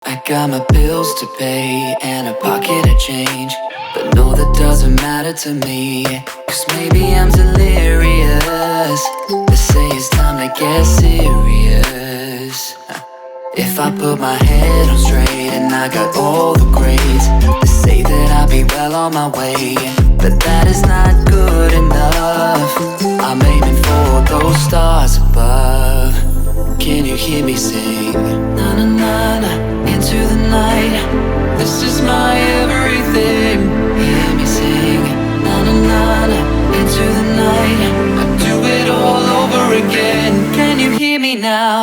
I got my bills to pay and a pocket of change, but no, that doesn't matter to me, 'cause maybe I'm delirious. They say it's time to get serious. If I put my head on straight and I got all the grades, they say that I'll be well on my way, but that is not good enough. I'm aiming for those stars above. Can you hear me sing? Na na na na, into the night. This is my everything. Hear me sing. Na na na na, into the night. I do it all over again. Can you hear me now?